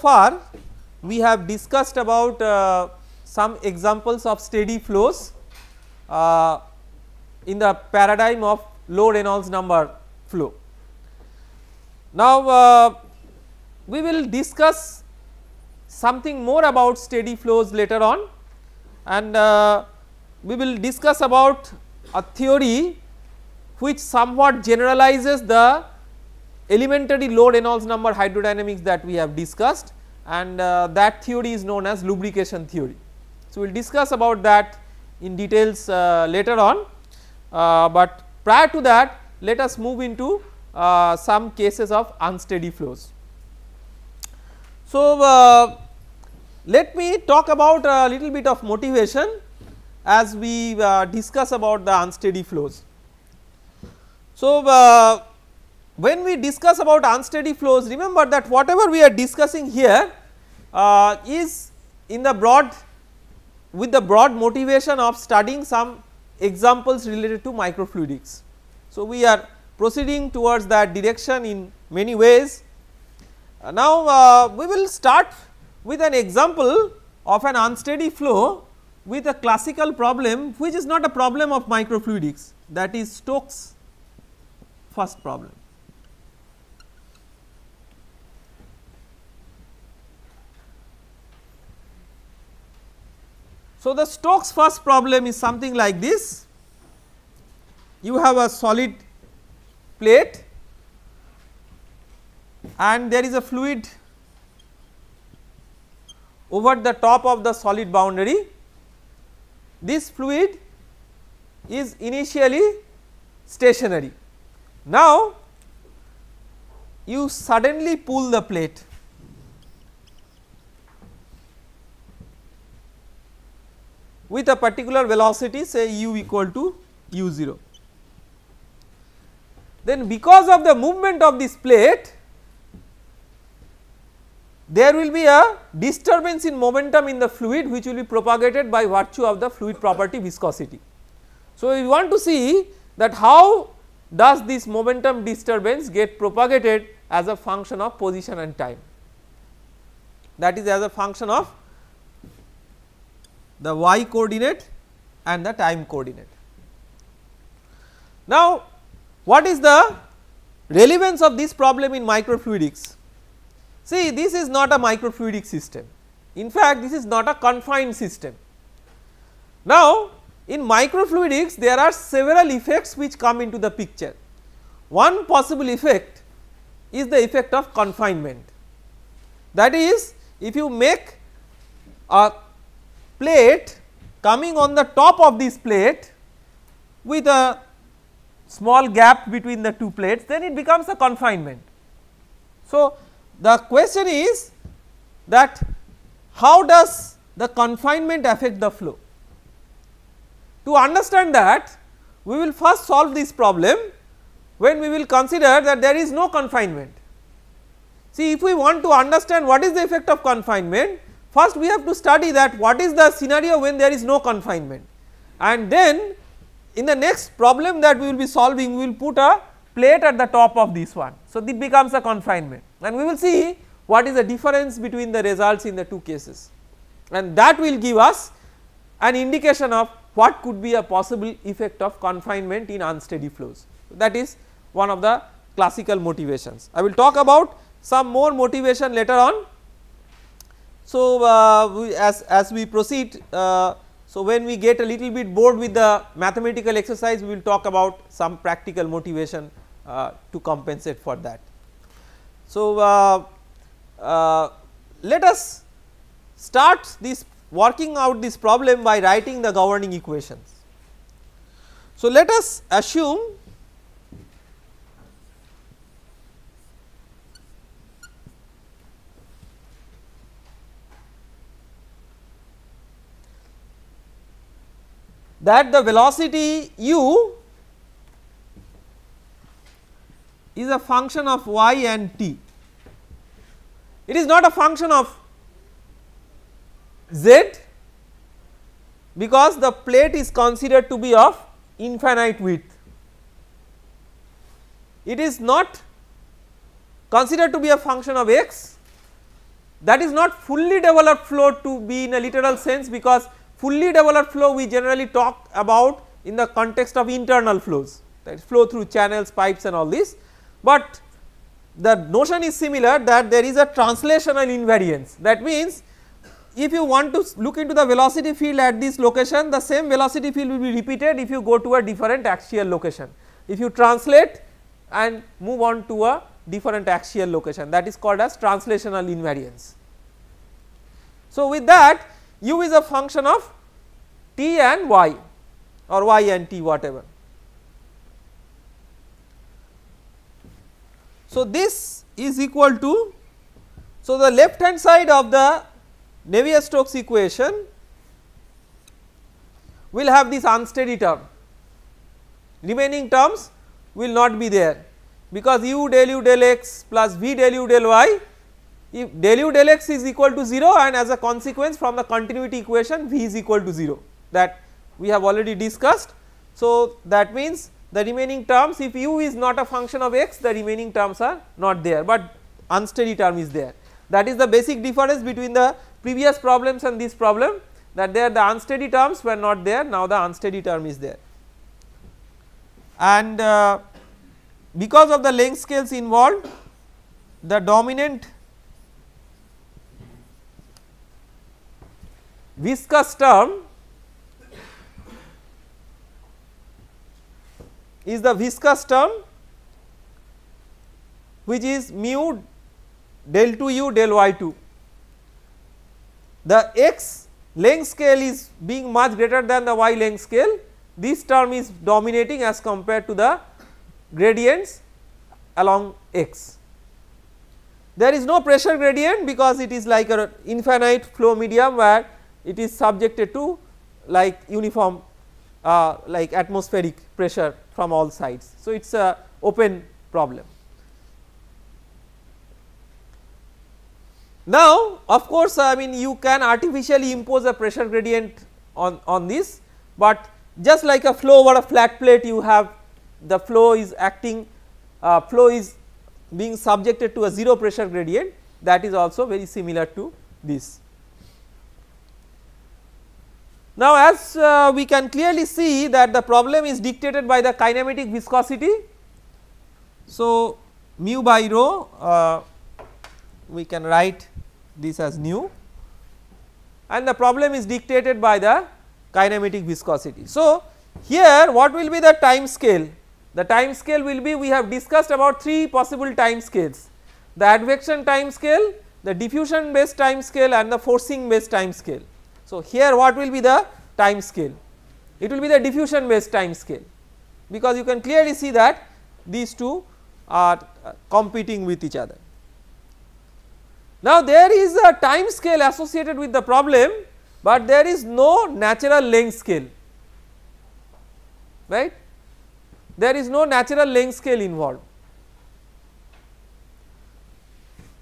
far we have discussed about some examples of steady flows in the paradigm of low Reynolds number flow. Now, we will discuss something more about steady flows later on, and we will discuss about a theory which somewhat generalizes the elementary low Reynolds number hydrodynamics that we have discussed, and that theory is known as lubrication theory. So, we will discuss about that in details later on, but prior to that let us move into some cases of unsteady flows. So, let me talk about a little bit of motivation as we discuss about the unsteady flows. So, when we discuss about unsteady flows, remember that whatever we are discussing here is in the broad, with the broad motivation of studying some examples related to microfluidics. So, we are proceeding towards that direction in many ways. Now, we will start with an example of an unsteady flow with a classical problem which is not a problem of microfluidics, that is Stokes' first problem. So, the Stokes' first problem is something like this. You have a solid plate and there is a fluid over the top of the solid boundary. This fluid is initially stationary. Now, you suddenly pull the plate with a particular velocity, say u equal to u0. Then because of the movement of this plate, there will be a disturbance in momentum in the fluid which will be propagated by virtue of the fluid property viscosity. So, we want to see that how does this momentum disturbance get propagated as a function of position and time, that is as a function of the y coordinate and the time coordinate. Now, what is the relevance of this problem in microfluidics? See, this is not a microfluidic system, in fact this is not a confined system. Now, in microfluidics there are several effects which come into the picture. One possible effect is the effect of confinement, that is if you make a plate coming on the top of this plate with a small gap between the two plates, then it becomes a confinement. So, the question is that how does the confinement affect the flow? To understand that, we will first solve this problem when we will consider that there is no confinement. See, if we want to understand what is the effect of confinement, first we have to study that what is the scenario when there is no confinement, and then in the next problem that we will be solving, we will put a plate at the top of this one. So, this becomes a confinement, and we will see what is the difference between the results in the two cases, and that will give us an indication of what could be a possible effect of confinement in unsteady flows. That is one of the classical motivations. I will talk about some more motivation later on. So, as we proceed, so when we get a little bit bored with the mathematical exercise, we will talk about some practical motivation to compensate for that. So, let us start this working out this problem by writing the governing equations. So, let us assume that the velocity u is a function of y and t. It is not a function of z, because the plate is considered to be of infinite width. It is not considered to be a function of x, that is not fully developed flow to be in a literal sense, because fully developed flow we generally talk about in the context of internal flows, that is flow through channels, pipes and all this, but the notion is similar, that there is a translational invariance. That means if you want to look into the velocity field at this location, the same velocity field will be repeated if you go to a different axial location. If you translate and move on to a different axial location, that is called as translational invariance. So, with that u is a function of t and y, or y and t, whatever. So, this is equal to, so the left hand side of the Navier-Stokes equation will have this unsteady term, remaining terms will not be there, because u del u del x plus v del u del y, if del u del x is equal to 0, and as a consequence from the continuity equation v is equal to 0, that we have already discussed. So, that means the remaining terms, if u is not a function of x, the remaining terms are not there, but unsteady term is there. That is the basic difference between the previous problems and this problem, that there the unsteady terms were not there, now the unsteady term is there. And because of the length scales involved, the dominant viscous term is the viscous term which is mu del 2u del y2. The x length scale is being much greater than the y length scale, this term is dominating as compared to the gradients along x. There is no pressure gradient, because it is like an infinite flow medium where it is subjected to like uniform like atmospheric pressure from all sides. So, it is a open problem. Now, of course, I mean you can artificially impose a pressure gradient on this, but just like a flow over a flat plate, you have the flow is acting, flow is being subjected to a 0 pressure gradient, that is also very similar to this. Now, as we can clearly see that the problem is dictated by the kinematic viscosity. So, mu by rho, we can write this as nu, and the problem is dictated by the kinematic viscosity. So, here what will be the time scale? The time scale will be, we have discussed about 3 possible time scales: the advection time scale, the diffusion based time scale and the forcing based time scale. So, here what will be the time scale? It will be the diffusion based time scale, because you can clearly see that these two are competing with each other. Now, there is a time scale associated with the problem, but there is no natural length scale, right. There is no natural length scale involved.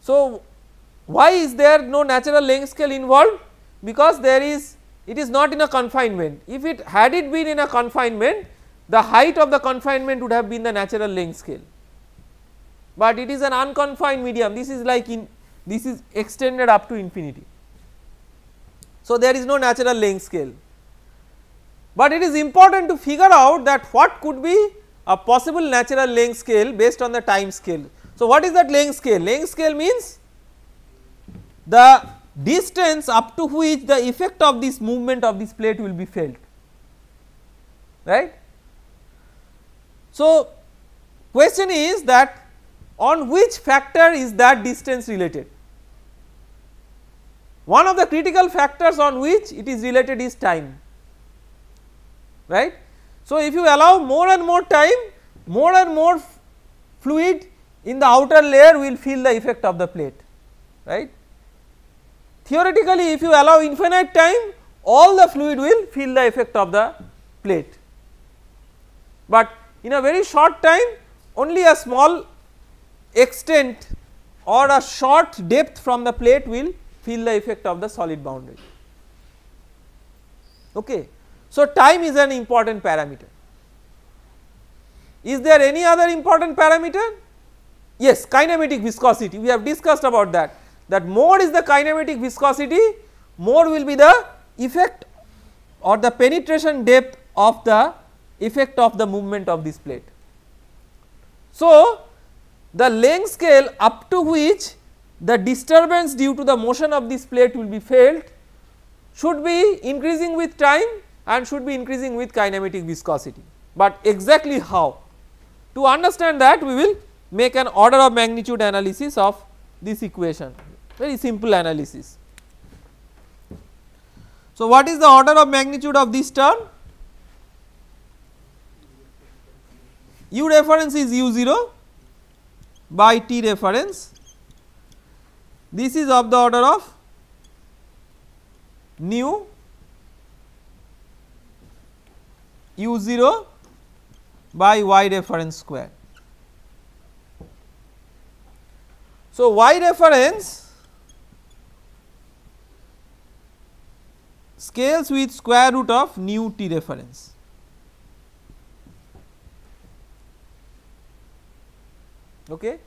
So, why is there no natural length scale involved? Because there is, it is not in a confinement. If it had it been in a confinement, the height of the confinement would have been the natural length scale, but it is an unconfined medium. This is like in, this is extended up to infinity. So, there is no natural length scale, but it is important to figure out that what could be a possible natural length scale based on the time scale. So, what is that length scale? Length scale means the distance up to which the effect of this movement of this plate will be felt, right. So, question is that on which factor is that distance related? One of the critical factors on which it is related is time, right. So, if you allow more and more time, more and more fluid in the outer layer will feel the effect of the plate, right. Theoretically, if you allow infinite time, all the fluid will feel the effect of the plate, but in a very short time only a small extent or a short depth from the plate will feel the effect of the solid boundary. Okay. So, time is an important parameter. Is there any other important parameter? Yes, kinematic viscosity, we have discussed about that. that more is the kinematic viscosity, more will be the effect or the penetration depth of the effect of the movement of this plate. So, the length scale up to which the disturbance due to the motion of this plate will be felt should be increasing with time and should be increasing with kinematic viscosity, but exactly how? To understand that, we will make an order of magnitude analysis of this equation, very simple analysis. So, what is the order of magnitude of this term? U reference is u0 by T reference. This is of the order of nu u0 by y reference square. So, y reference scales with square root of nu T reference. Okay.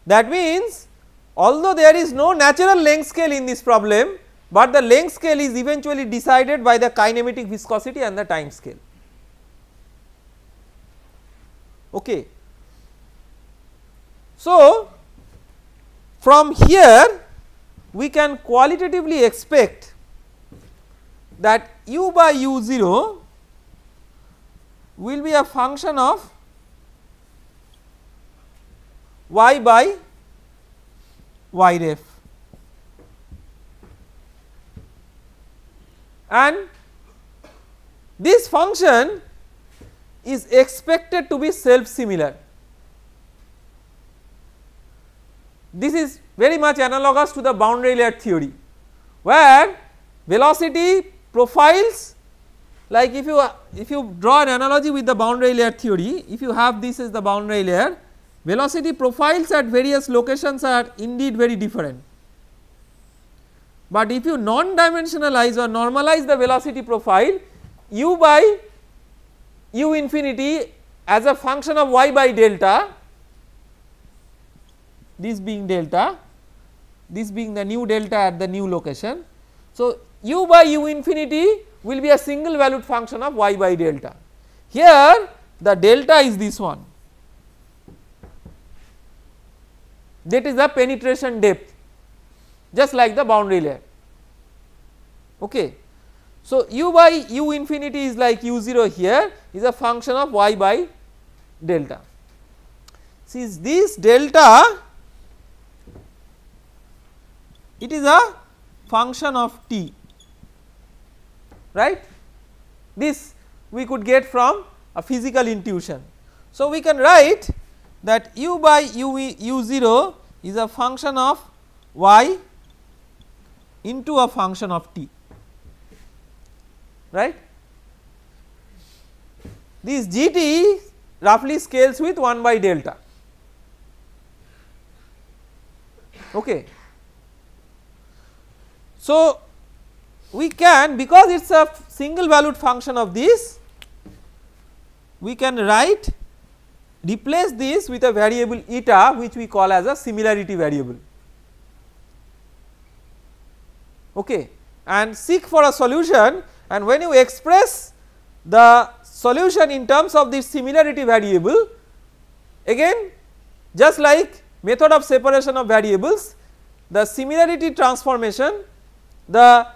That means, although there is no natural length scale in this problem, but the length scale is eventually decided by the kinematic viscosity and the time scale. Okay. So, from here we can qualitatively expect that u by u0 will be a function of y by y ref, and this function is expected to be self similar. This is very much analogous to the boundary layer theory, where velocity profiles, like if you draw an analogy with the boundary layer theory, if you have this as the boundary layer, velocity profiles at various locations are indeed very different. But if you non-dimensionalize or normalize the velocity profile, u by u infinity as a function of y by delta, this being delta, this being the new delta at the new location. So, u by u infinity will be a single valued function of y by delta. Here the delta is this one, that is the penetration depth, just like the boundary layer. Okay. So, u by u infinity is like u0 here is a function of y by delta. See, this delta, it is a function of t, right. This we could get from a physical intuition. So, we can write that u by u0 is a function of y into a function of t, right. This gt roughly scales with 1 by delta. Okay. So, we can, because it is a single valued function of this, we can replace this with a variable eta, which we call as a similarity variable. Okay. And seek for a solution, and when you express the solution in terms of this similarity variable, again just like method of separation of variables, the similarity transformation, the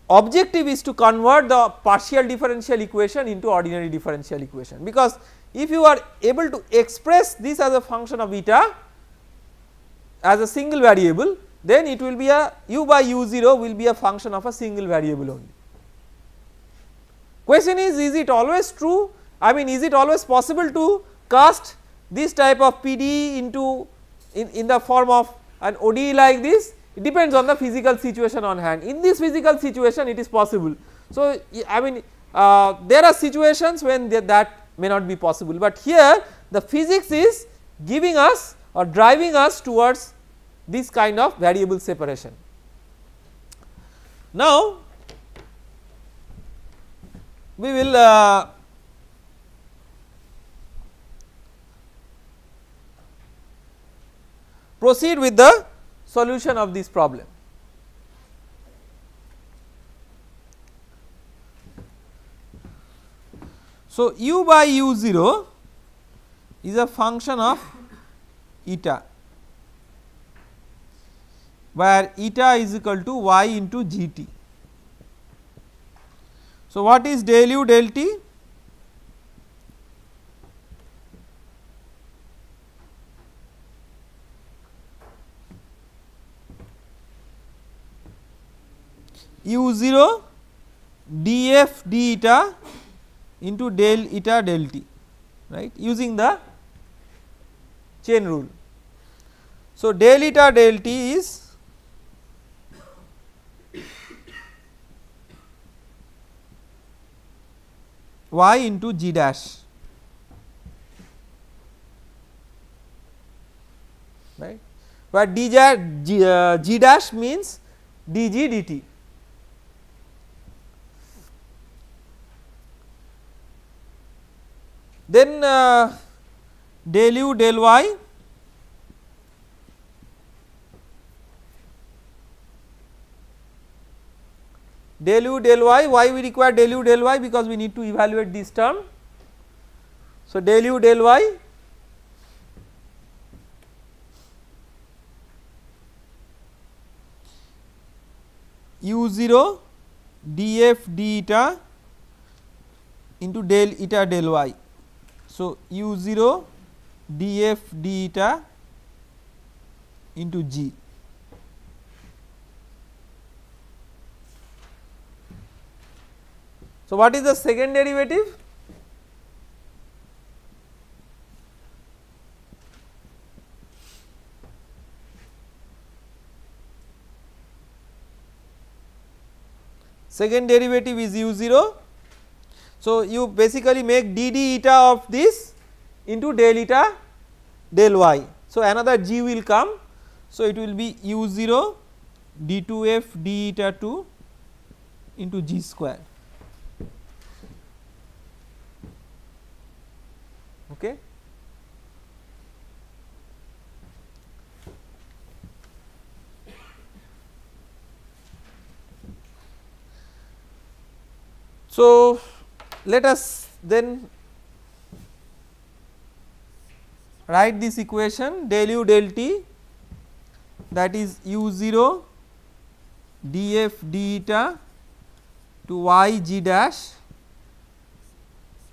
objective is to convert the partial differential equation into ordinary differential equation, because if you are able to express this as a function of eta as a single variable, then it will be a u by u0 will be a function of a single variable only. Question is it always true? I mean, is it always possible to cast this type of PD into in the form of an ODE like this? It depends on the physical situation on hand. In this physical situation it is possible. So, I mean there are situations when that may not be possible, but here the physics is giving us or driving us towards this kind of variable separation. Now, we will proceed with the solution of this problem. So, u by u0 is a function of eta, where eta is equal to y into gt. So, what is del u del t? u0 df d eta into del eta del t, right, using the chain rule. So, del eta del t is y into g dash, right, where g dash means dg dt. Then del u del y del u del y, why we require del u del y? Because we need to evaluate this term. So, del u del y u0 df d eta into del eta del y. So, u0 df d eta into g. So, what is the second derivative? Second derivative is u0. So, you basically make d d eta of this into del eta del y. So, another g will come. So, it will be u0 d2f d eta 2 into g square. Okay. So, let us then write this equation del u del t, that is u0 df d eta to y g dash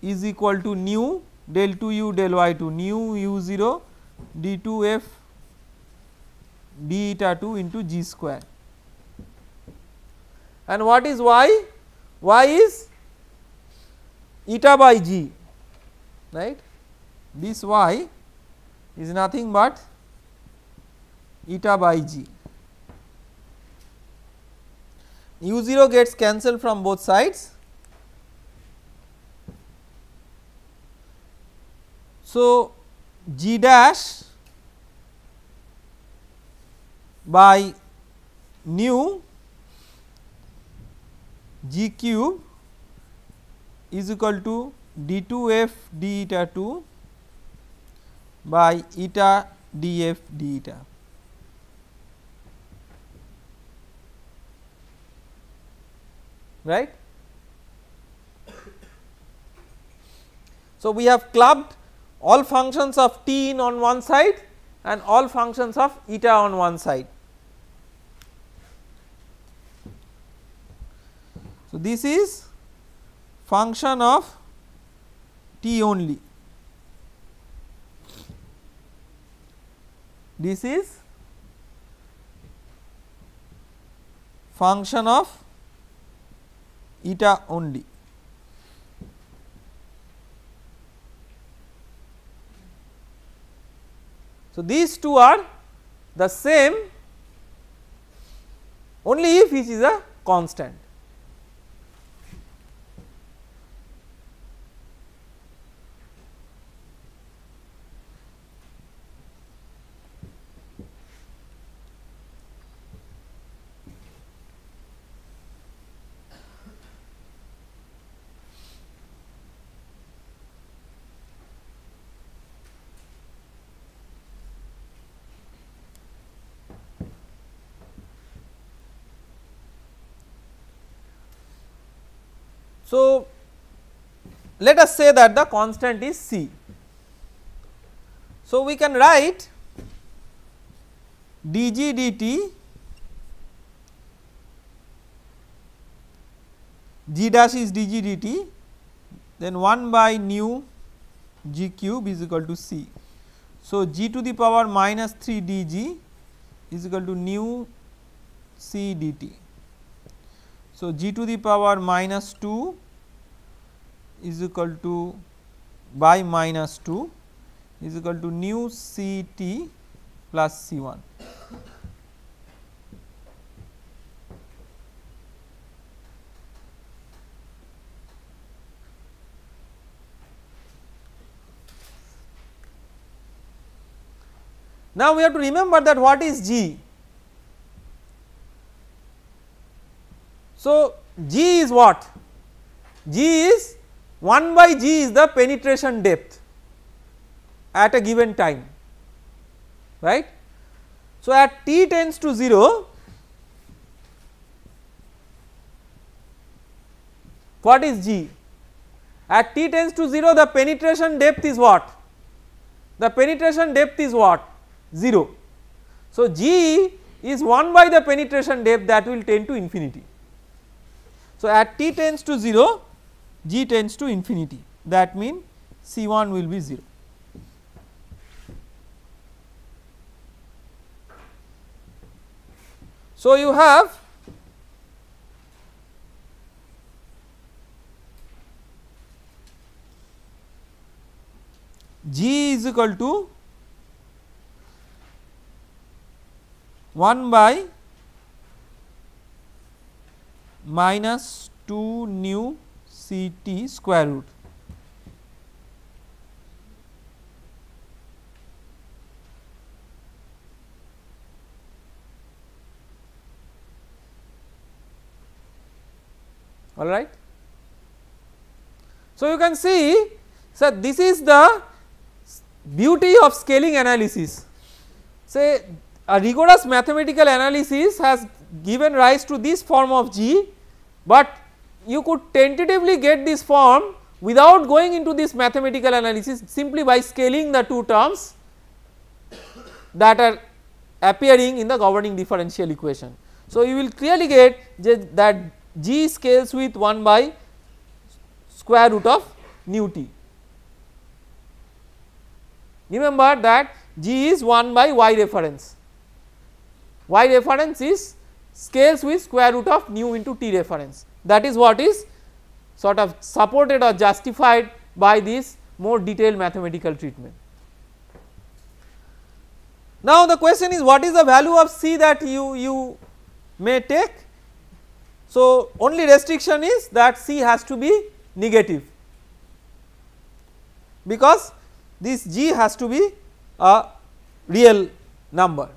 is equal to nu del 2u del y to nu u0 d2f d eta 2 into g square. And what is y? Y is eta by g, right. This y is nothing but eta by g. u0 gets cancelled from both sides. So, g dash by nu g cube is equal to d2f d eta 2 by eta df d eta. Right. So, we have clubbed all functions of t in on one side and all functions of eta on one side. So, this is function of t only, this is function of eta only. So, these two are the same only if each is a constant. So, let us say that the constant is c. So, we can write dg dt g dash is dg dt, then 1 by nu g cube is equal to c. So, g to the power minus 3 dg is equal to nu c dt. So, g to the power minus 2 is equal to by minus 2 is equal to nu c t plus c 1. Now, we have to remember that what is g. So, g is what? G is 1 by g is the penetration depth at a given time, right. So, at t tends to 0, what is g? At t tends to 0, the penetration depth is what? The penetration depth is what? 0. So, g is 1 by the penetration depth, that will tend to infinity. So, at t tends to 0, g tends to infinity, that means C 1 will be 0. So, you have g is equal to 1 by minus 2 nu c t square root. All right. So, you can see, so this is the beauty of scaling analysis. Say a rigorous mathematical analysis has given rise to this form of g, but you could tentatively get this form without going into this mathematical analysis, simply by scaling the two terms that are appearing in the governing differential equation. So, you will clearly get that g scales with 1 by square root of nu t. Remember that g is 1 by y reference. Y reference is scales with square root of nu into t reference. That is what is sort of supported or justified by this more detailed mathematical treatment. Now, the question is, what is the value of c that you may take? So, only restriction is that c has to be negative, because this g has to be a real number.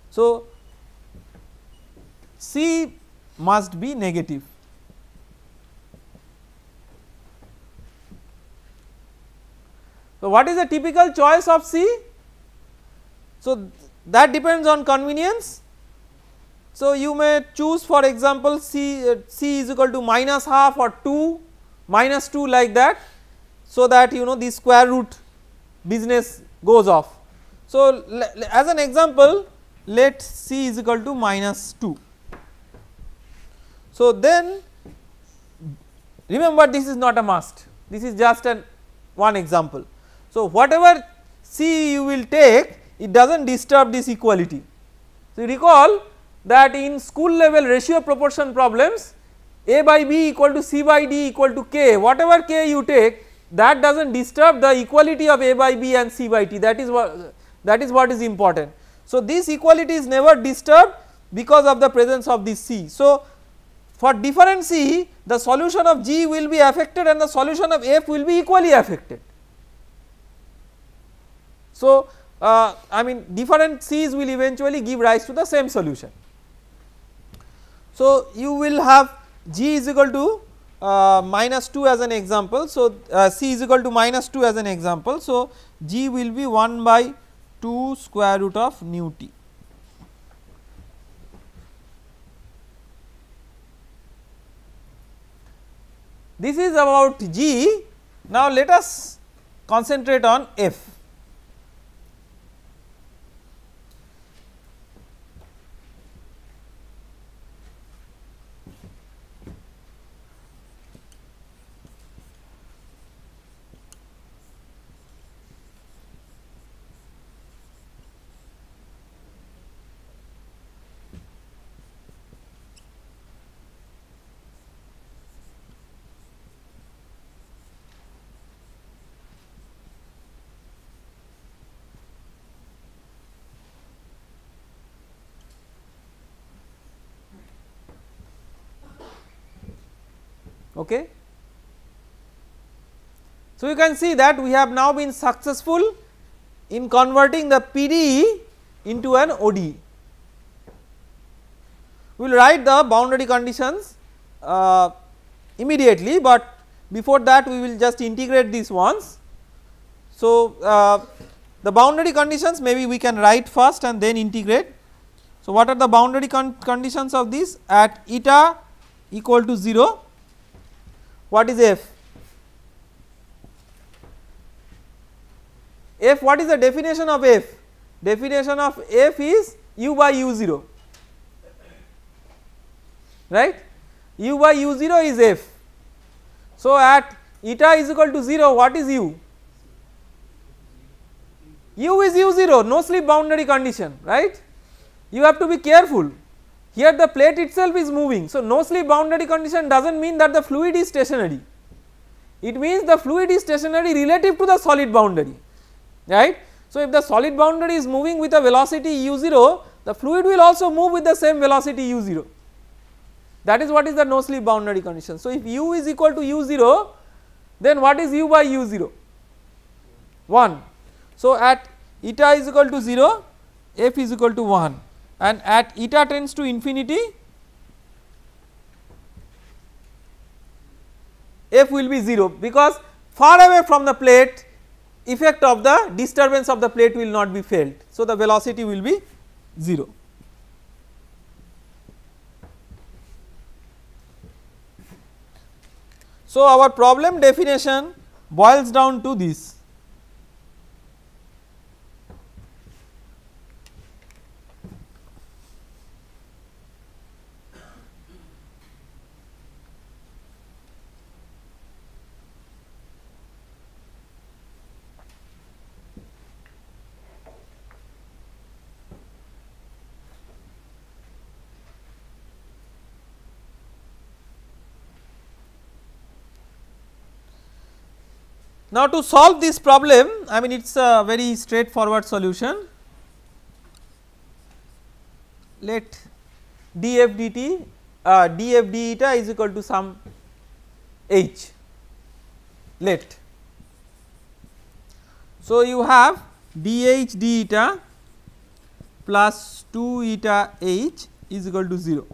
So, c must be negative. So, what is the typical choice of c? So, that depends on convenience. So, you may choose, for example, c is equal to minus half or 2, minus 2, like that, so that you know the square root business goes off. So, as an example, let c is equal to minus 2. So, then remember, this is not a must, this is just an one example. So, whatever c you will take, it does not disturb this equality. So, you recall that in school level ratio proportion problems, a by b equal to c by d equal to k, whatever k you take, that does not disturb the equality of a by b and c by t, that is what is important. So, this equality is never disturbed because of the presence of this c. So, for different c, the solution of g will be affected and the solution of f will be equally affected. So, I mean different c's will eventually give rise to the same solution. So, you will have g is equal to minus 2 as an example. So, c is equal to minus 2 as an example. So, g will be 1 by 2 square root of nu t. This is about G. Now let us concentrate on F. Okay. So, you can see that we have now been successful in converting the PDE into an ODE. We will write the boundary conditions immediately, but before that we will just integrate these ones. So, the boundary conditions maybe we can write first and then integrate. So, what are the boundary conditions of this? At eta equal to 0, what is F? F, what is the definition of F? Definition of F is U by U0, right? U by U0 is F. So, at eta is equal to 0, what is U? U is U0, no slip boundary condition, right? You have to be careful. Here the plate itself is moving. So, no slip boundary condition does not mean that the fluid is stationary. It means the fluid is stationary relative to the solid boundary, right. So, if the solid boundary is moving with a velocity u0, the fluid will also move with the same velocity u0. That is what is the no slip boundary condition. So, if u is equal to u0, then what is u by u0? 1. So, at eta is equal to 0, F is equal to 1, and at eta tends to infinity, F will be 0, because far away from the plate, effect of the disturbance of the plate will not be felt. So, the velocity will be 0. So, our problem definition boils down to this. Now, to solve this problem, I mean it is a very straightforward solution. Let df dt df d eta is equal to some h, let. So, you have dh d eta plus 2 eta h is equal to 0.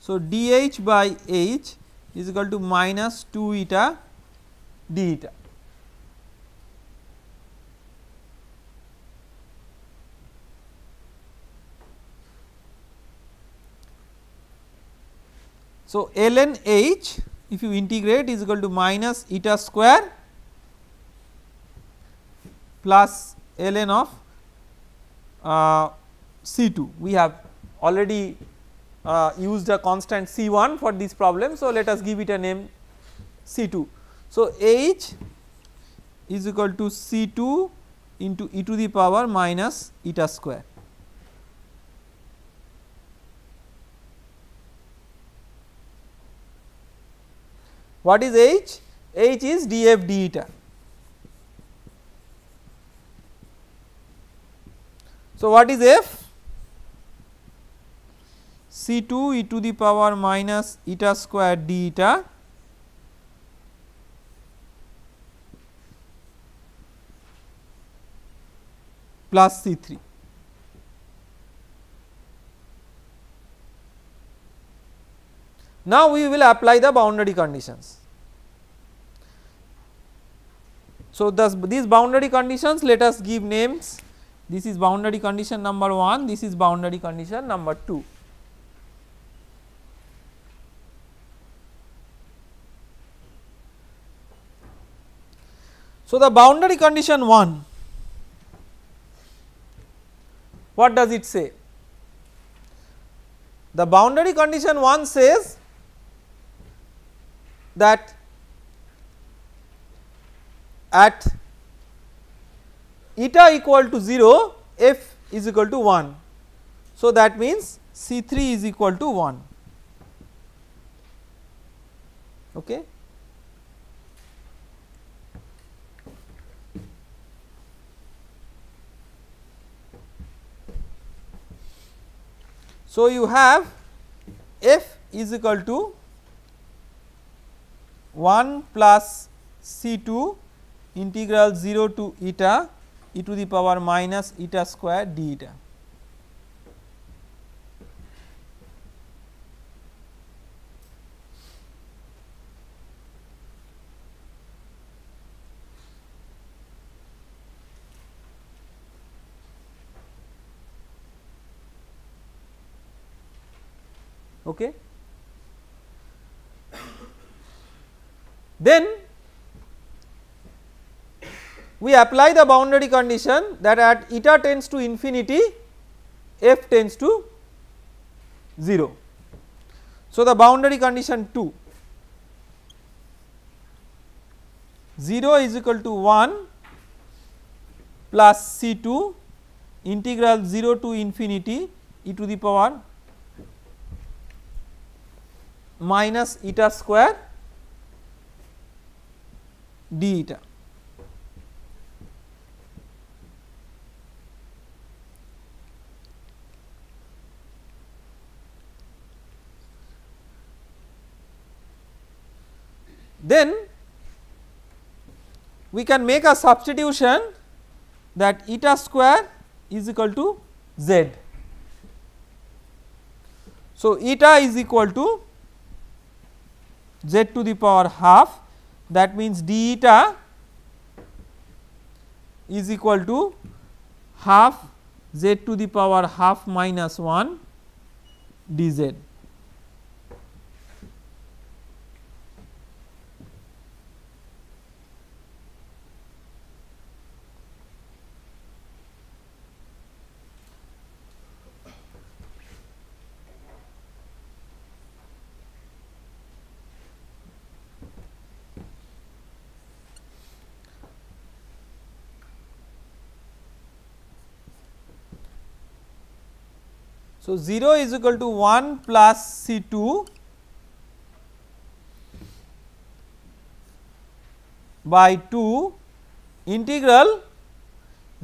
So, dh by h is equal to minus 2 eta d eta. So, ln h if you integrate is equal to minus eta square plus ln of C2. We have already used a constant C1 for this problem. So, let us give it a name C2. So, h is equal to C2 into e to the power minus eta square. What is h? H is df d eta. So, what is f? C2 e to the power minus eta square d eta plus C3. Now, we will apply the boundary conditions. So, these boundary conditions, let us give names. This is boundary condition number 1, this is boundary condition number 2. So, the boundary condition 1, what does it say? The boundary condition 1 says that at eta equal to 0, f is equal to 1. So, that means C3 is equal to 1. Okay. So, you have f is equal to 1 plus C2 integral 0 to eta e to the power minus eta square d eta. Okay. Then we apply the boundary condition that at eta tends to infinity, f tends to 0. So, the boundary condition 2, 0 is equal to 1 plus C2 integral 0 to infinity e to the power minus eta square d eta. Then we can make a substitution that eta square is equal to z. So, eta is equal to z to the power half, that means d eta is equal to half z to the power half minus 1 dz. So, 0 is equal to 1 plus C2 by 2 integral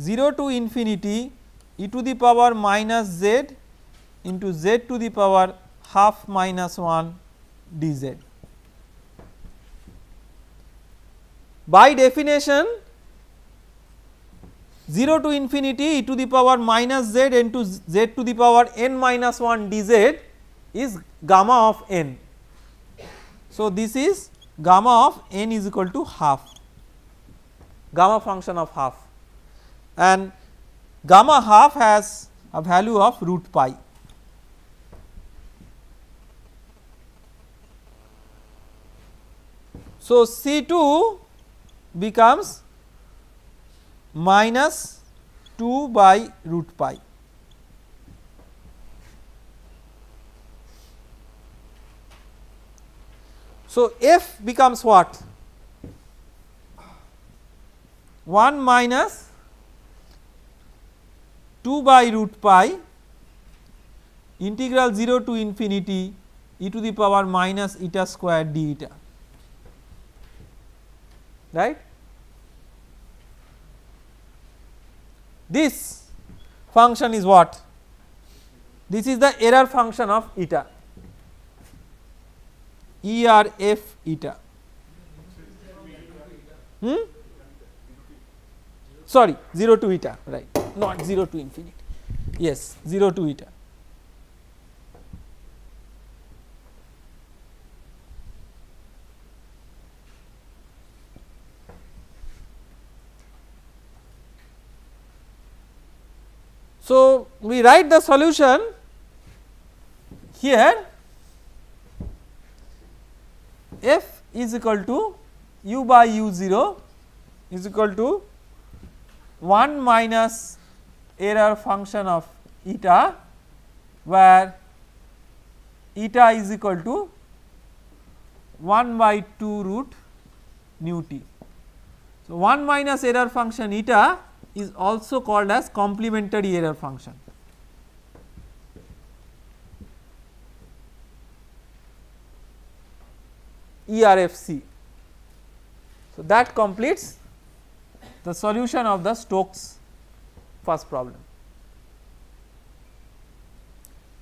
0 to infinity e to the power minus z into z to the power half minus 1 dz. By definition, 0 to infinity e to the power minus z into z to the power n minus 1 dz is gamma of n. So, this is gamma of n is equal to half, gamma function of half, and gamma half has a value of root pi. So, C2 becomes minus 2 by root pi. So, f becomes what? 1 minus 2 by root pi integral 0 to infinity e to the power minus eta square d eta, right. This function is what? This is the error function of eta, ERF eta. Sorry, 0 to eta, right, not 0 to infinity, yes, 0 to eta. So, we write the solution here, f is equal to u by u0 is equal to 1 minus error function of eta, where eta is equal to 1 by 2 root nu t. So, 1 minus error function eta is also called as complementary error function. ERFC. So, that completes the solution of the Stokes first problem.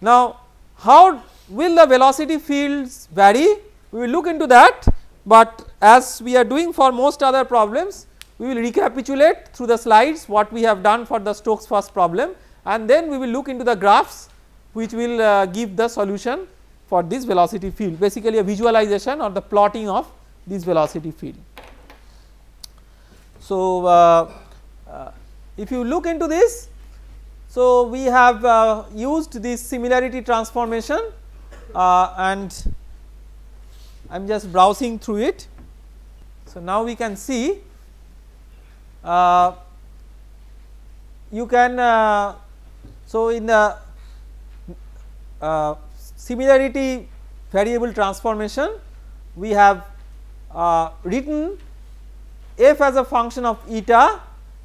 Now, how will the velocity fields vary? We will look into that, but as we are doing for most other problems, we will recapitulate through the slides what we have done for the Stokes first problem, and then we will look into the graphs which will give the solution for this velocity field, basically a visualization or the plotting of this velocity field. So, if you look into this, so we have used this similarity transformation, and I am just browsing through it. So, now we can see you can so in the similarity variable transformation, we have written f as a function of eta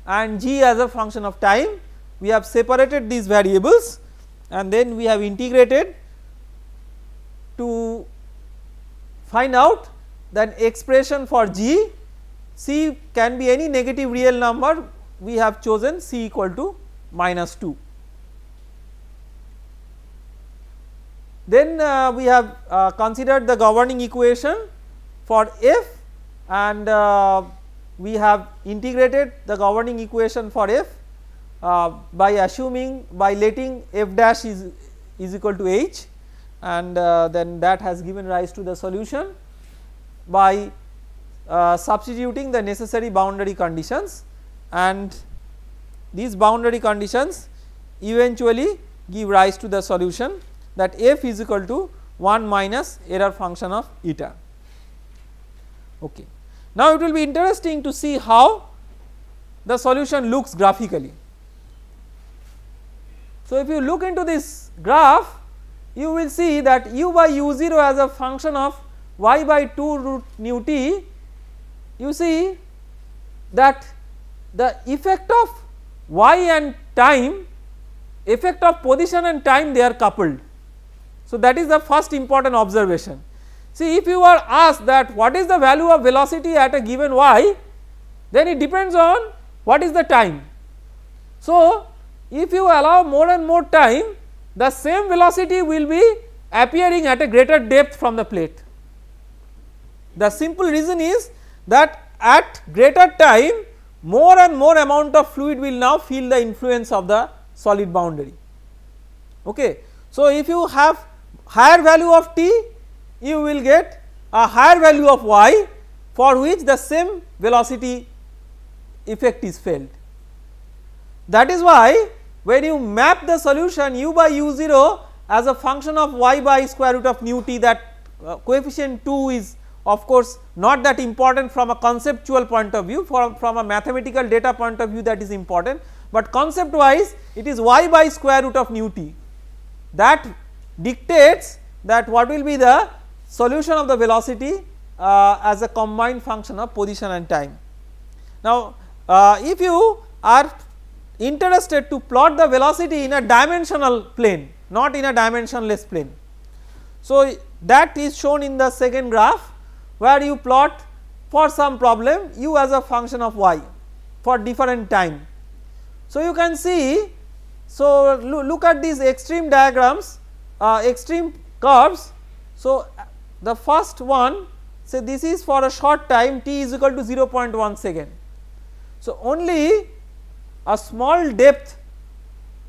and g as a function of time. We have separated these variables and then we have integrated to find out that expression for g, c can be any negative real number, we have chosen c equal to minus 2. Then we have considered the governing equation for f, and we have integrated the governing equation for f by letting f dash is equal to h, and then that has given rise to the solution by substituting the necessary boundary conditions, and these boundary conditions eventually give rise to the solution that f is equal to 1 minus error function of eta. Okay. Now, it will be interesting to see how the solution looks graphically. So, if you look into this graph, you will see that u by u0 as a function of y by 2 root nu t, you see that the effect of y and time, effect of position and time, they are coupled. So, that is the first important observation. See, if you are asked that what is the value of velocity at a given y, then it depends on what is the time. So, if you allow more and more time, the same velocity will be appearing at a greater depth from the plate. The simple reason is that at greater time, more and more amount of fluid will now feel the influence of the solid boundary. Okay. So, if you have higher value of t, you will get a higher value of y for which the same velocity effect is felt. That is why when you map the solution u by u0 as a function of y by square root of nu t, that coefficient 2 is of course not that important from a conceptual point of view, from a mathematical data point of view that is important, but concept wise it is y by square root of nu t that dictates that what will be the solution of the velocity as a combined function of position and time. Now, if you are interested to plot the velocity in a dimensional plane, not in a dimensionless plane, so that is shown in the second graph, where you plot for some problem u as a function of y for different time. So, you can see, so look at these extreme diagrams, extreme curves. So, the first one, say this is for a short time, t is equal to 0.1 second. So, only a small depth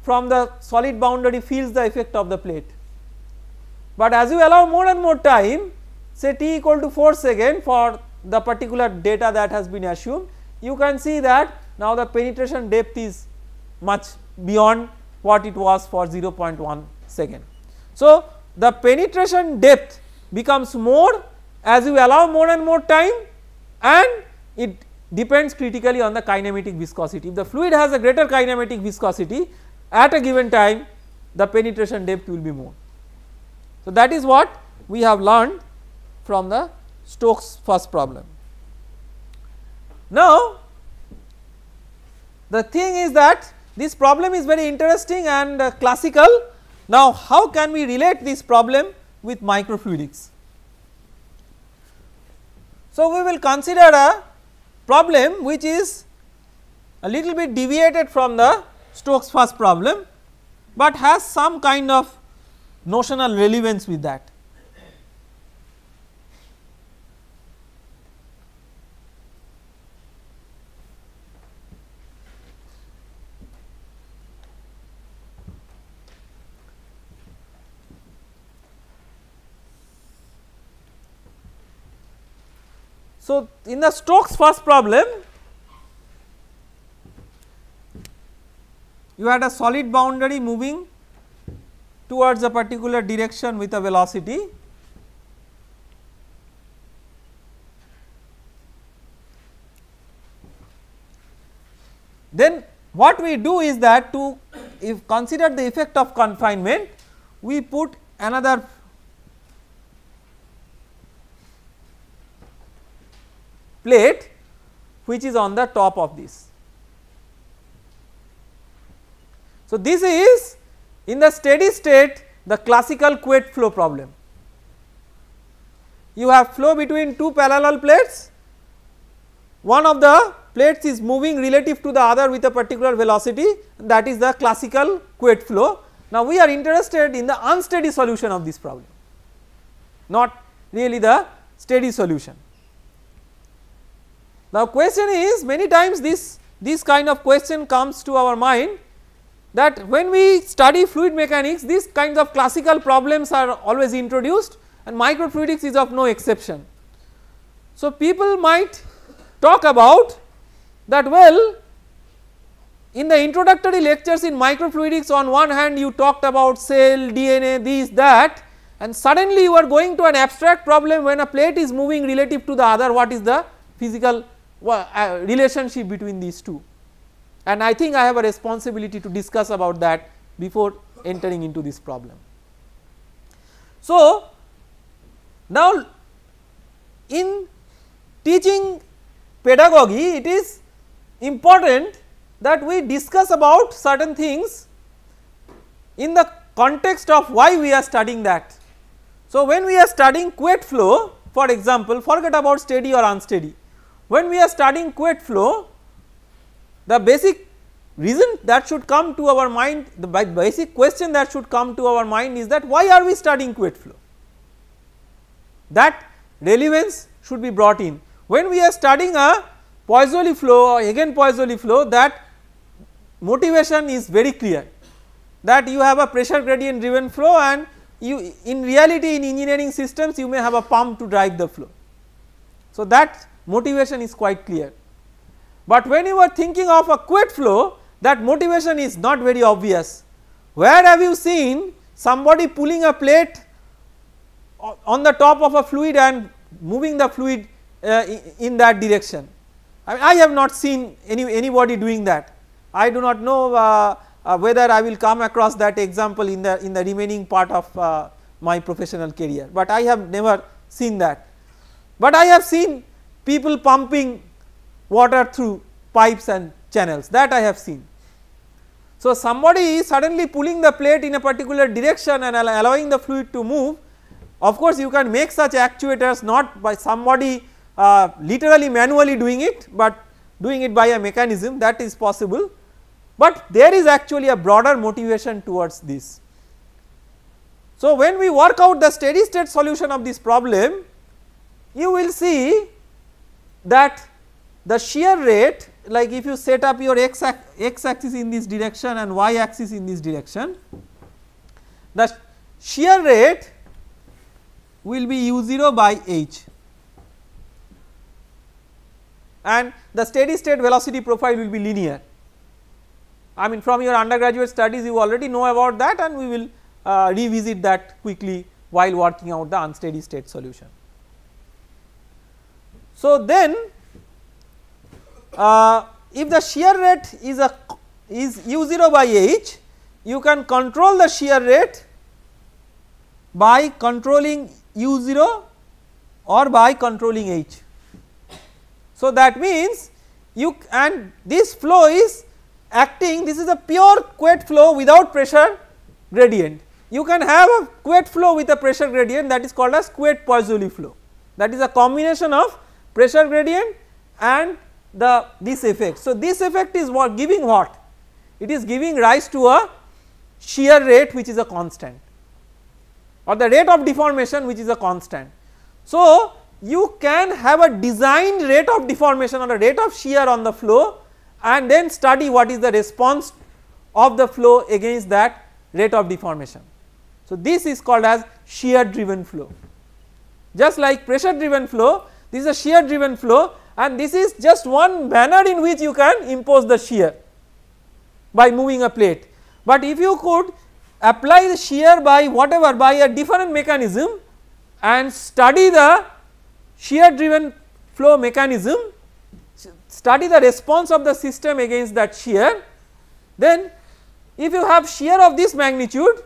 from the solid boundary feels the effect of the plate, but as you allow more and more time, say t equal to 4 second for the particular data that has been assumed, you can see that now the penetration depth is much beyond what it was for 0.1 second. So, the penetration depth becomes more as you allow more and more time, and it depends critically on the kinematic viscosity. If the fluid has a greater kinematic viscosity at a given time, the penetration depth will be more. So, that is what we have learned from the Stokes' first problem. Now, the thing is that this problem is very interesting and classical. Now, how can we relate this problem with microfluidics? So, we will consider a problem which is a little bit deviated from the Stokes' first problem, but has some kind of notional relevance with that. So, in the Stokes' first problem, you had a solid boundary moving towards a particular direction with a velocity. Then what we do is that to consider the effect of confinement, we put another plate which is on the top of this. So, this is in the steady state the classical Couette flow problem. You have flow between two parallel plates, one of the plates is moving relative to the other with a particular velocity, that is the classical Couette flow. Now, we are interested in the unsteady solution of this problem, not really the steady solution. Now, question is, many times this kind of question comes to our mind, that when we study fluid mechanics, these kinds of classical problems are always introduced and microfluidics is of no exception. So, people might talk about that, well, in the introductory lectures in microfluidics, on one hand you talked about cell, DNA, this, that, and suddenly you are going to an abstract problem when a plate is moving relative to the other, what is the physical relationship between these two, and I think I have a responsibility to discuss about that before entering into this problem. So, now in teaching pedagogy, it is important that we discuss about certain things in the context of why we are studying that. So, when we are studying Couette flow, for example, forget about steady or unsteady. When we are studying Couette flow, the basic reason that should come to our mind, the basic question that should come to our mind is that why are we studying Couette flow? That relevance should be brought in. When we are studying a Poiseuille flow or Hagen-Poiseuille flow, that motivation is very clear, that you have a pressure gradient driven flow, and you in reality in engineering systems you may have a pump to drive the flow. So, that motivation is quite clear, but when you are thinking of a Couette flow, that motivation is not very obvious. Where have you seen somebody pulling a plate on the top of a fluid and moving the fluid in that direction? I mean, I have not seen anybody doing that. I do not know whether I will come across that example in the remaining part of my professional career, but I have never seen that. But I have seen people pumping water through pipes and channels, that I have seen. So, somebody is suddenly pulling the plate in a particular direction and allowing the fluid to move. Of course, you can make such actuators not by somebody literally manually doing it, but doing it by a mechanism, that is possible, but there is actually a broader motivation towards this. So, when we work out the steady state solution of this problem, you will see that the shear rate, like if you set up your x axis in this direction and y axis in this direction, the shear rate will be u0 by h, and the steady state velocity profile will be linear. I mean, from your undergraduate studies you already know about that, and we will revisit that quickly while working out the unsteady state solution. So, then if the shear rate is u0 by h, you can control the shear rate by controlling u0 or by controlling h. So, that means you, and this flow is acting, this is a pure Couette flow without pressure gradient. You can have a Couette flow with a pressure gradient, that is called as Couette-Poiseuille flow, that is a combination of pressure gradient and this effect. So, this effect is what giving what? It is giving rise to a shear rate which is a constant, or the rate of deformation which is a constant. So, you can have a designed rate of deformation or a rate of shear on the flow and then study what is the response of the flow against that rate of deformation. So, this is called as shear driven flow. Just like pressure driven flow, this is a shear driven flow, and this is just one manner in which you can impose the shear by moving a plate. But if you could apply the shear by whatever, by a different mechanism and study the shear driven flow mechanism, study the response of the system against that shear, then if you have shear of this magnitude,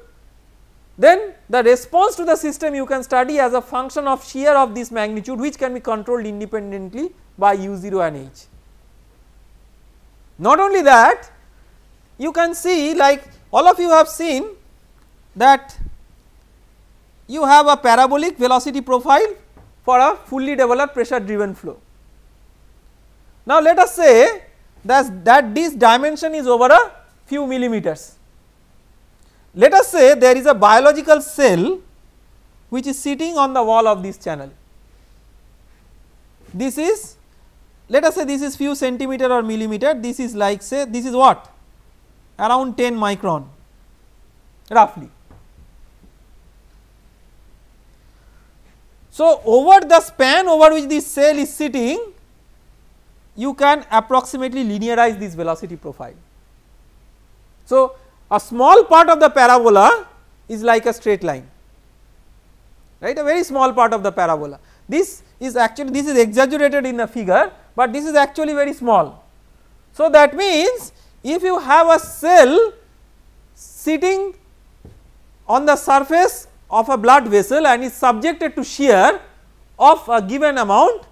then the response to the system you can study as a function of shear of this magnitude, which can be controlled independently by u0 and h. Not only that, you can see, like all of you have seen, that you have a parabolic velocity profile for a fully developed pressure driven flow. Now, let us say that this dimension is over a few millimeters. Let us say there is a biological cell which is sitting on the wall of this channel. This is, let us say this is few centimeter or millimeter, this is like, say this is what, around 10 micron roughly. So, over the span over which this cell is sitting, you can approximately linearize this velocity profile. So, a small part of the parabola is like a straight line, right, a very small part of the parabola. This is actually, this is exaggerated in the figure, but this is actually very small. So, that means if you have a cell sitting on the surface of a blood vessel and is subjected to shear of a given amount,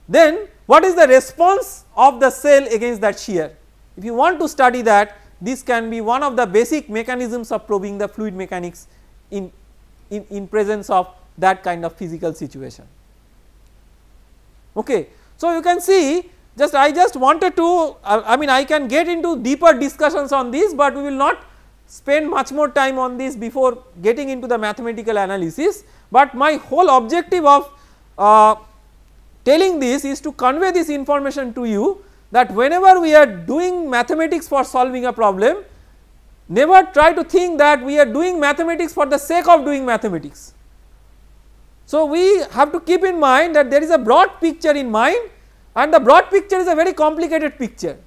then what is the response of the cell against that shear? If you want to study that, this can be one of the basic mechanisms of probing the fluid mechanics in presence of that kind of physical situation. Okay. So, you can see, just I just wanted to, I mean I can get into deeper discussions on this, but we will not spend much more time on this before getting into the mathematical analysis, but my whole objective of telling this is to convey this information to you, that whenever we are doing mathematics for solving a problem, never try to think that we are doing mathematics for the sake of doing mathematics. So, we have to keep in mind that there is a broad picture in mind, and the broad picture is a very complicated picture.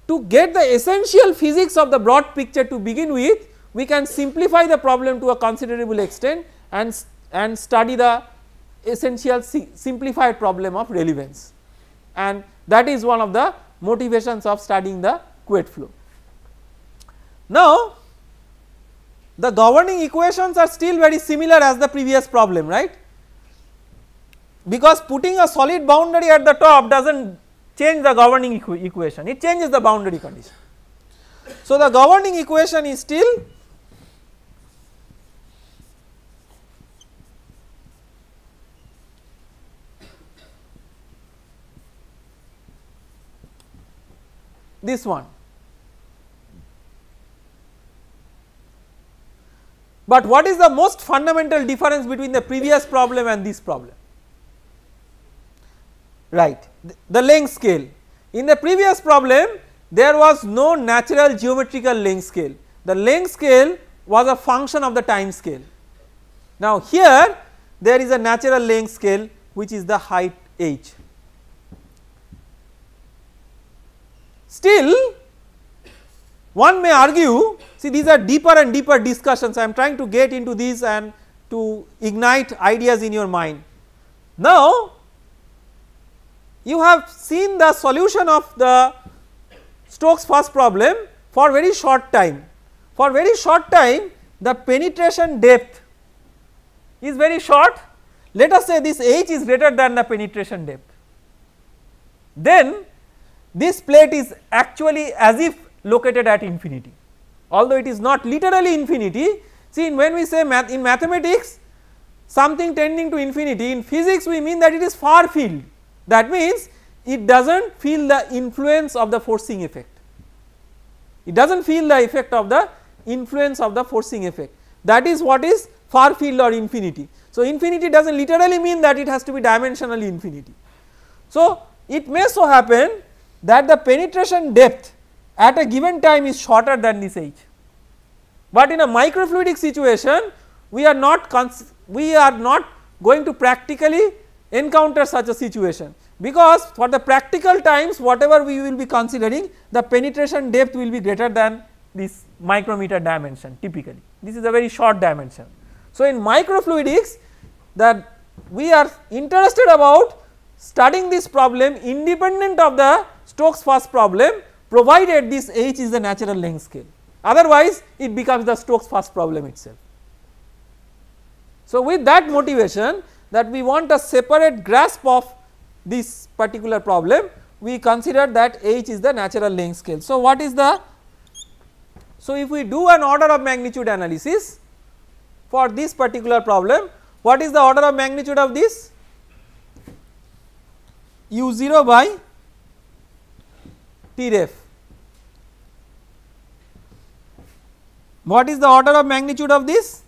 To get the essential physics of the broad picture to begin with, we can simplify the problem to a considerable extent and study the essential simplified problem of relevance, and that is one of the motivations of studying the Couette flow. Now, the governing equations are still very similar as the previous problem, right, because putting a solid boundary at the top does not change the governing equation, it changes the boundary condition. So, the governing equation is still this one. But what is the most fundamental difference between the previous problem and this problem? Right, the length scale. In the previous problem, there was no natural geometrical length scale, the length scale was a function of the time scale. Now, here there is a natural length scale which is the height h. Still, one may argue, see these are deeper and deeper discussions, I am trying to get into these and to ignite ideas in your mind. Now, you have seen the solution of the Stokes first problem for very short time. For very short time the penetration depth is very short, let us say this H is greater than the penetration depth, then this plate is actually as if located at infinity, although it is not literally infinity. See, when we say in mathematics something tending to infinity, in physics we mean that it is far field, that means it does not feel the influence of the forcing effect, it does not feel the effect of the influence of the forcing effect, that is what is far field or infinity. So, infinity does not literally mean that it has to be dimensionally infinity. So, it may so happen that the penetration depth at a given time is shorter than this H, but in a microfluidic situation we are not going to practically encounter such a situation, because for the practical times whatever we will be considering, the penetration depth will be greater than this micrometer dimension typically, this is a very short dimension. So, in microfluidics that we are interested about studying this problem independent of the Stokes first problem, provided this H is the natural length scale, otherwise it becomes the Stokes first problem itself. So, with that motivation that we want a separate grasp of this particular problem, we consider that H is the natural length scale. So, what is the, so if we do an order of magnitude analysis for this particular problem, what is the order of magnitude of this? U0 by T ref. What is the order of magnitude of this?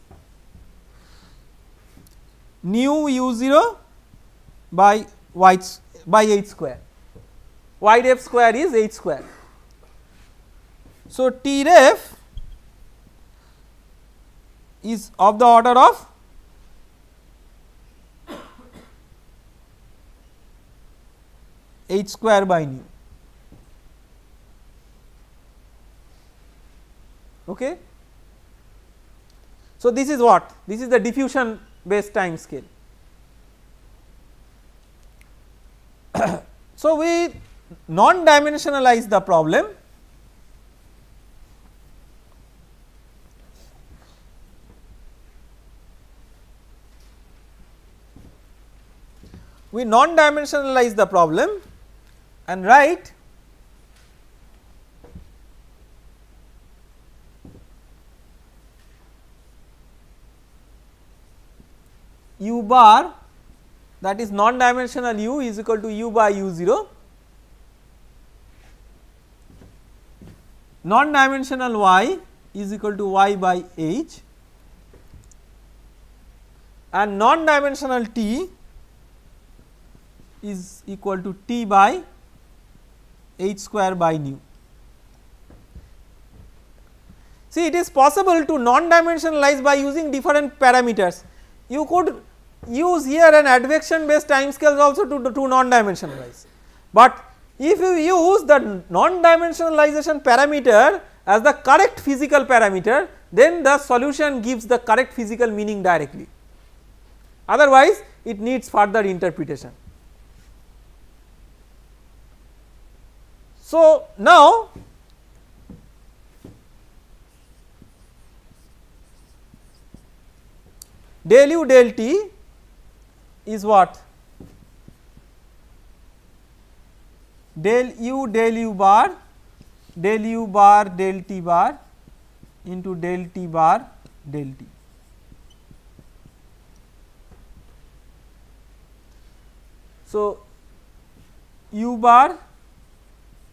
Nu U0 by H square, y ref square is H square. So, T ref is of the order of H square by nu. Okay. So, this is what? This is the diffusion based time scale. So, we non-dimensionalize the problem . We non-dimensionalize the problem and write u bar, that is non-dimensional u is equal to u by u0, non-dimensional y is equal to y by h, and non-dimensional t is equal to t by h square by nu. See, it is possible to non-dimensionalize by using different parameters. You could use here an advection based time scales also to non-dimensionalize, but if you use the non-dimensionalization parameter as the correct physical parameter, then the solution gives the correct physical meaning directly, otherwise it needs further interpretation. So, now del u del t is what? Del u bar del t bar into del t bar del t. So, u bar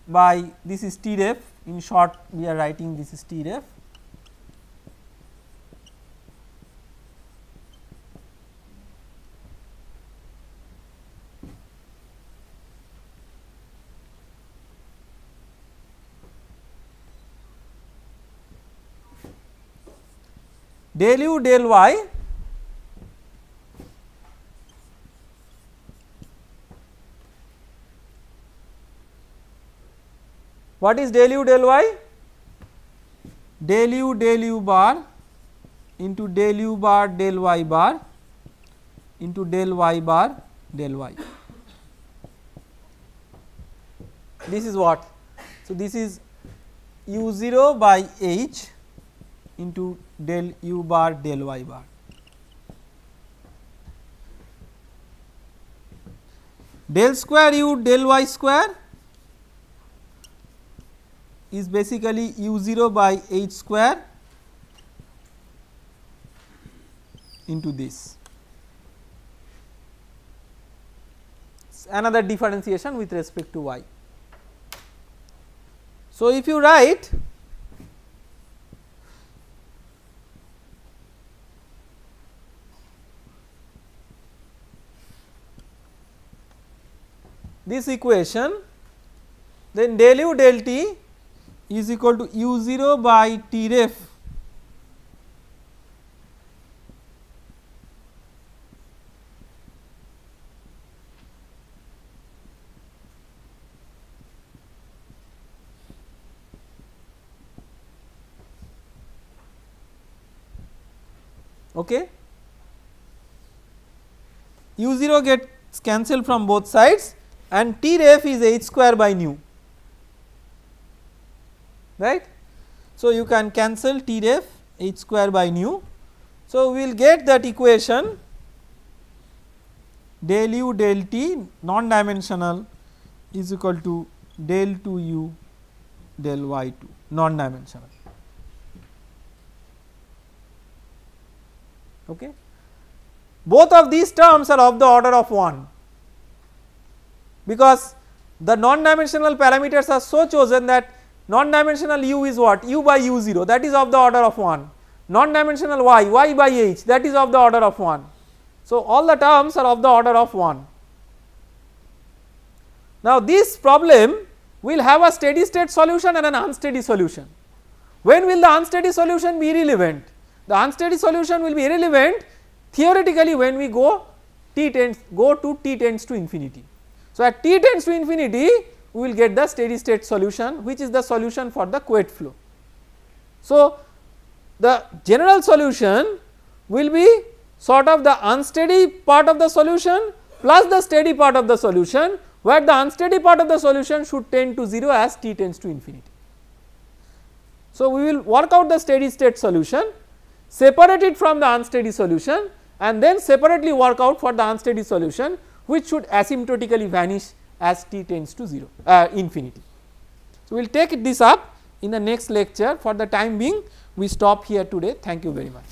by this is T ref, in short we are writing this is T ref, del u del y what is del u del y? Del u bar into del u bar del y bar into del y bar del y. this is what? So, this is u 0 by h into del u bar del y bar. Del square u del y square is basically u 0 by h square into this. Another differentiation with respect to y. So, if you write this equation, then del u del t is equal to u 0 by t ref okay. U 0 gets cancelled from both sides and t ref is h square by nu, right. So, you can cancel t ref h square by nu. So, we will get that equation del u del t non dimensional is equal to del 2 u del y 2 non dimensional. Okay. Both of these terms are of the order of 1, because the non dimensional parameters are so chosen that non dimensional u is what? U by u 0, that is of the order of 1, non dimensional y by h, that is of the order of 1. So, all the terms are of the order of 1. Now, this problem will have a steady state solution and an unsteady solution. When will the unsteady solution be irrelevant? The unsteady solution will be irrelevant theoretically when we go to t tends to infinity. So, at t tends to infinity we will get the steady state solution, which is the solution for the Couette flow. So, the general solution will be sort of the unsteady part of the solution plus the steady part of the solution, where the unsteady part of the solution should tend to 0 as t tends to infinity. So, we will work out the steady state solution, separate it from the unsteady solution and then separately work out for the unsteady solution, which should asymptotically vanish as t tends to 0 infinity. So, we will take this up in the next lecture. For the time being we stop here today. Thank you very much.